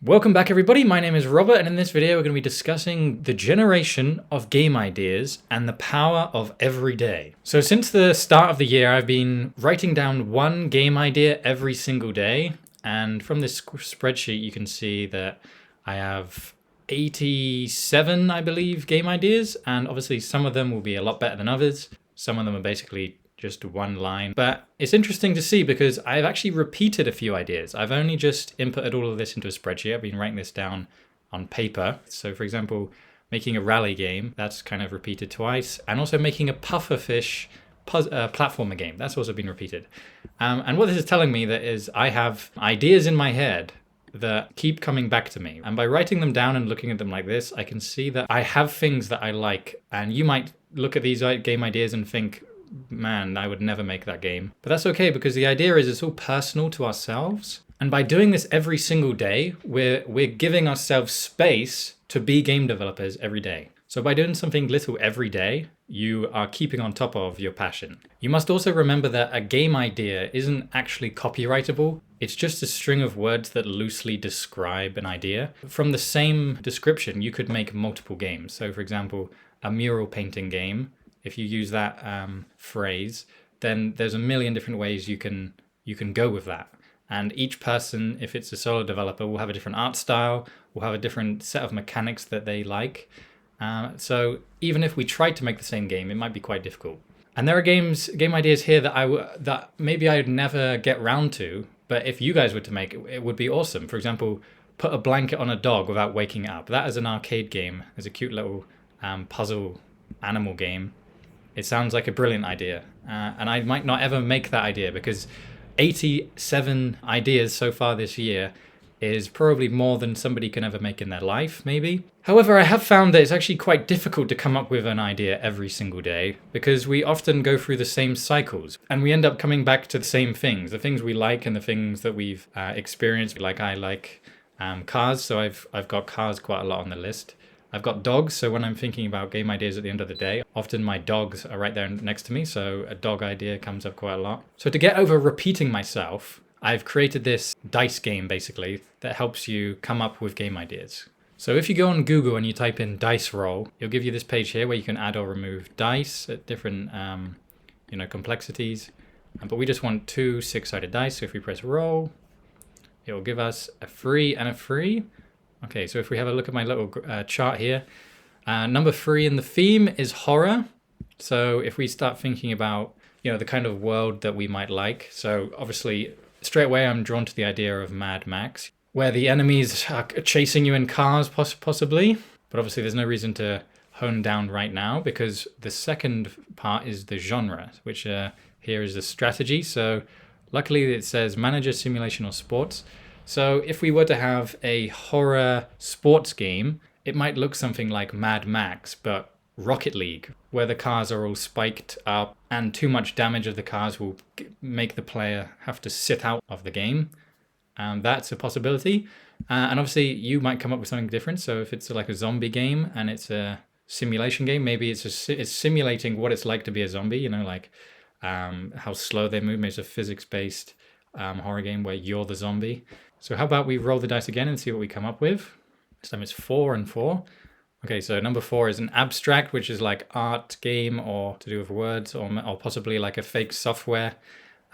Welcome back everybody, my name is Robert and in this video we're going to be discussing the generation of game ideas and the power of every day. So since the start of the year I've been writing down one game idea every single day, and from this spreadsheet you can see that I have 87, I believe, game ideas, and obviously some of them will be a lot better than others. Some of them are basically just one line, but it's interesting to see because I've actually repeated a few ideas. I've only just inputted all of this into a spreadsheet. I've been writing this down on paper. So for example, making a rally game, that's kind of repeated twice, and also making a pufferfish platformer game, that's also been repeated. And what this is telling me that is I have ideas in my head that keep coming back to me. And by writing them down and looking at them like this, I can see that I have things that I like. And you might look at these game ideas and think, man, I would never make that game. But that's okay, because the idea is it's all personal to ourselves. And by doing this every single day, we're giving ourselves space to be game developers every day. So by doing something little every day, you are keeping on top of your passion. You must also remember that a game idea isn't actually copyrightable. It's just a string of words that loosely describe an idea. From the same description, you could make multiple games. So for example, a mural painting game, if you use that phrase, then there's a million different ways you can go with that. And each person, if it's a solo developer, will have a different art style, will have a different set of mechanics that they like. So even if we tried to make the same game, it might be quite difficult. And there are game ideas here that maybe I'd never get round to, but if you guys were to make it, it would be awesome. For example, put a blanket on a dog without waking it up. That is an arcade game. It's a cute little puzzle animal game. It sounds like a brilliant idea, and I might not ever make that idea because 87 ideas so far this year is probably more than somebody can ever make in their life, maybe. However, I have found that it's actually quite difficult to come up with an idea every single day because we often go through the same cycles and we end up coming back to the same things, the things we like and the things that we've experienced. Like I like cars, so I've got cars quite a lot on the list. I've got dogs, so when I'm thinking about game ideas at the end of the day, often my dogs are right there next to me, so a dog idea comes up quite a lot. So to get over repeating myself, I've created this dice game, basically, that helps you come up with game ideas. So if you go on Google and you type in dice roll, it'll give you this page here where you can add or remove dice at different complexities. But we just want 2 6-sided dice, so if we press roll, it will give us a 3 and a 3. Okay, so if we have a look at my little chart here, number 3 in the theme is horror. So if we start thinking about, the kind of world that we might like. So obviously, straight away, I'm drawn to the idea of Mad Max, where the enemies are chasing you in cars, possibly. But obviously, there's no reason to hone down right now because the second part is the genre, which here is the strategy. So luckily, it says manager, simulation, or sports. So if we were to have a horror sports game, it might look something like Mad Max, but Rocket League, where the cars are all spiked up and too much damage of the cars will make the player have to sit out of the game. That's a possibility. And obviously you might come up with something different. So if it's like a zombie game and it's a simulation game, maybe it's simulating what it's like to be a zombie, like how slow they move. Maybe it's a physics-based horror game where you're the zombie. So how about we roll the dice again and see what we come up with. This time it's 4 and 4. Okay, so number 4 is an abstract, which is like art game or to do with words or possibly like a fake software,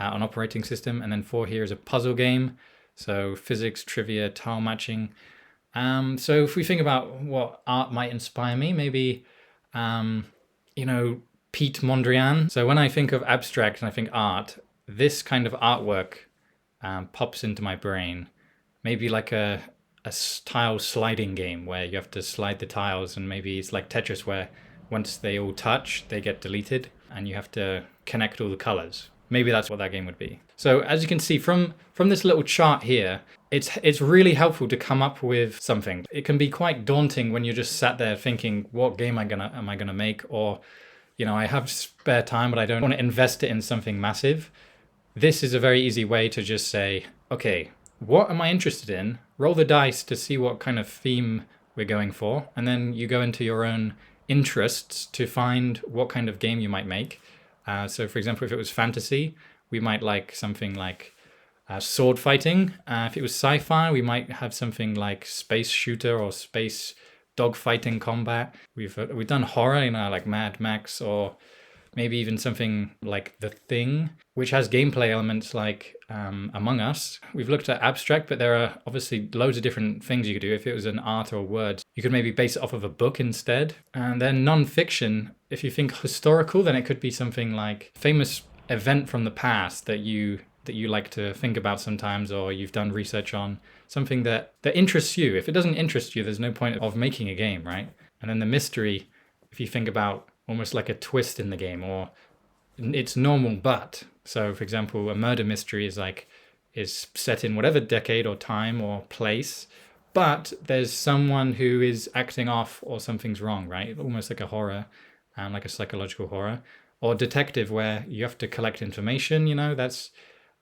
an operating system. And then 4 here is a puzzle game. So physics, trivia, tile matching. So if we think about what art might inspire me, maybe, Pete Mondrian. So when I think of abstract and I think art, this kind of artwork pops into my brain. Maybe like a tile sliding game where you have to slide the tiles, and maybe it's like Tetris where once they all touch, they get deleted and you have to connect all the colors. Maybe that's what that game would be. So as you can see from this little chart here, it's really helpful to come up with something. It can be quite daunting when you're just sat there thinking, what game am I gonna make? Or, I have spare time, but I don't want to invest it in something massive. This is a very easy way to just say, okay, what am I interested in? Roll the dice to see what kind of theme we're going for. And then you go into your own interests to find what kind of game you might make. So for example, if it was fantasy, we might like something like sword fighting. If it was sci-fi, we might have something like space shooter or space dogfighting combat. We've done horror, like Mad Max, or maybe even something like The Thing, which has gameplay elements like Among Us. We've looked at abstract, but there are obviously loads of different things you could do. If it was an art or words, you could maybe base it off of a book instead. And then non-fiction, if you think historical, then it could be something like famous event from the past that you like to think about sometimes, or you've done research on, something that interests you. If it doesn't interest you, there's no point of making a game, right? And then the mystery, if you think about almost like a twist in the game, or it's normal but. So for example, a murder mystery is set in whatever decade or time or place, but there's someone who is acting off or something's wrong, right? Almost like a horror, like a psychological horror. Or detective, where you have to collect information, that's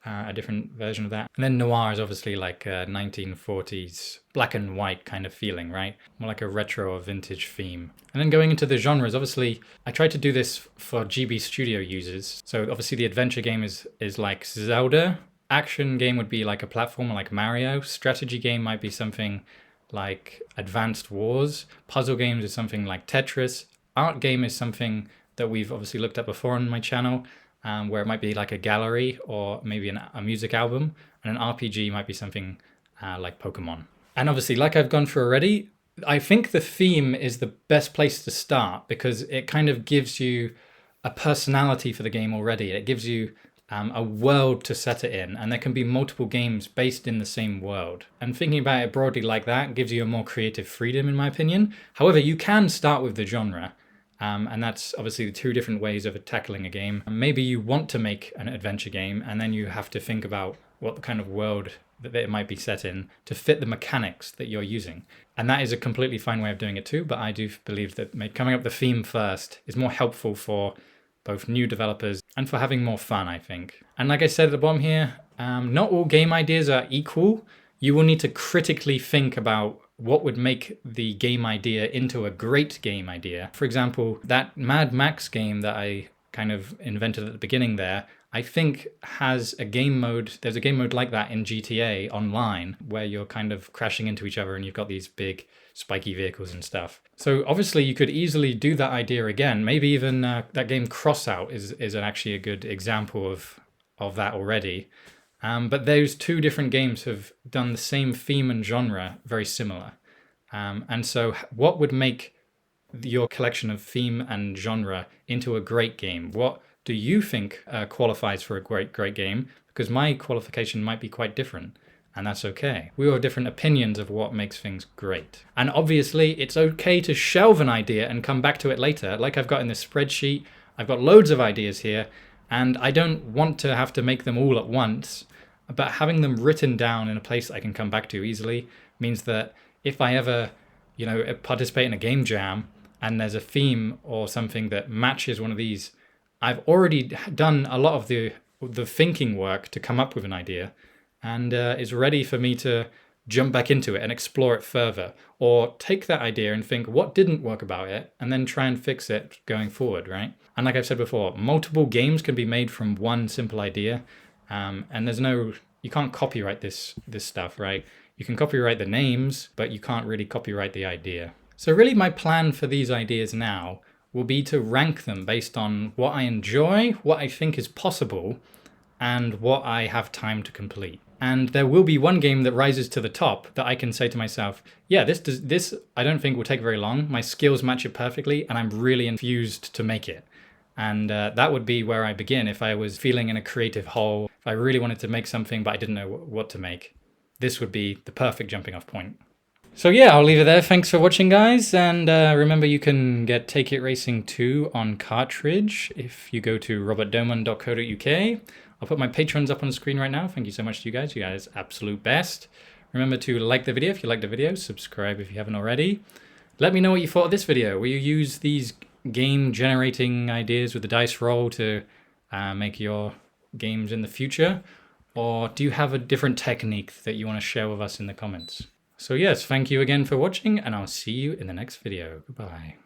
a different version of that. And then noir is obviously like a 1940s black and white kind of feeling, right? More like a retro or vintage theme. And then going into the genres, obviously I tried to do this for GB Studio users. So obviously the adventure game is like Zelda. Action game would be like a platformer like Mario. Strategy game might be something like Advanced Wars. Puzzle games is something like Tetris. Art game is something that we've obviously looked at before on my channel, where it might be like a gallery or maybe a music album. And an RPG might be something like Pokemon. And obviously, like I've gone through already, I think the theme is the best place to start, because it kind of gives you a personality for the game already. It gives you a world to set it in, and there can be multiple games based in the same world. And thinking about it broadly like that gives you a more creative freedom, in my opinion. However, you can start with the genre. And that's obviously the two different ways of tackling a game. Maybe you want to make an adventure game, and then you have to think about what the kind of world that it might be set in to fit the mechanics that you're using. And that is a completely fine way of doing it too, but I do believe that coming up with the theme first is more helpful for both new developers and for having more fun, I think. And like I said at the bottom here, not all game ideas are equal. You will need to critically think about what would make the game idea into a great game idea. For example, that Mad Max game that I kind of invented at the beginning there, I think has a game mode. There's a game mode like that in GTA Online, where you're kind of crashing into each other and you've got these big spiky vehicles and stuff. So obviously you could easily do that idea again. Maybe even that game Crossout is actually a good example of that already. But those two different games have done the same theme and genre very similar. And so what would make your collection of theme and genre into a great game? What do you think qualifies for a great game? Because my qualification might be quite different, and that's okay. We all have different opinions of what makes things great. And obviously it's okay to shelve an idea and come back to it later. Like I've got in this spreadsheet, I've got loads of ideas here, and I don't want to have to make them all at once, but having them written down in a place that I can come back to easily means that if I ever, participate in a game jam and there's a theme or something that matches one of these, I've already done a lot of the thinking work to come up with an idea, and it's ready for me to jump back into it and explore it further, or take that idea and think what didn't work about it and then try and fix it going forward, right? And like I've said before, multiple games can be made from one simple idea, and you can't copyright this stuff, right? You can copyright the names, but you can't really copyright the idea. So really my plan for these ideas now will be to rank them based on what I enjoy, what I think is possible, and what I have time to complete. And there will be one game that rises to the top that I can say to myself, yeah, this I don't think will take very long. My skills match it perfectly, and I'm really infused to make it. And that would be where I begin if I was feeling in a creative hole, if I really wanted to make something but I didn't know what to make. This would be the perfect jumping off point. So yeah, I'll leave it there. Thanks for watching, guys. And remember, you can get Take It Racing 2 on cartridge if you go to robertdoman.co.uk. I'll put my patrons up on the screen right now. Thank you so much to you guys. You guys absolute best. Remember to like the video if you liked the video. Subscribe if you haven't already. Let me know what you thought of this video. Will you use these game generating ideas with the dice roll to make your games in the future? Or do you have a different technique that you want to share with us in the comments? So yes, thank you again for watching, and I'll see you in the next video. Goodbye.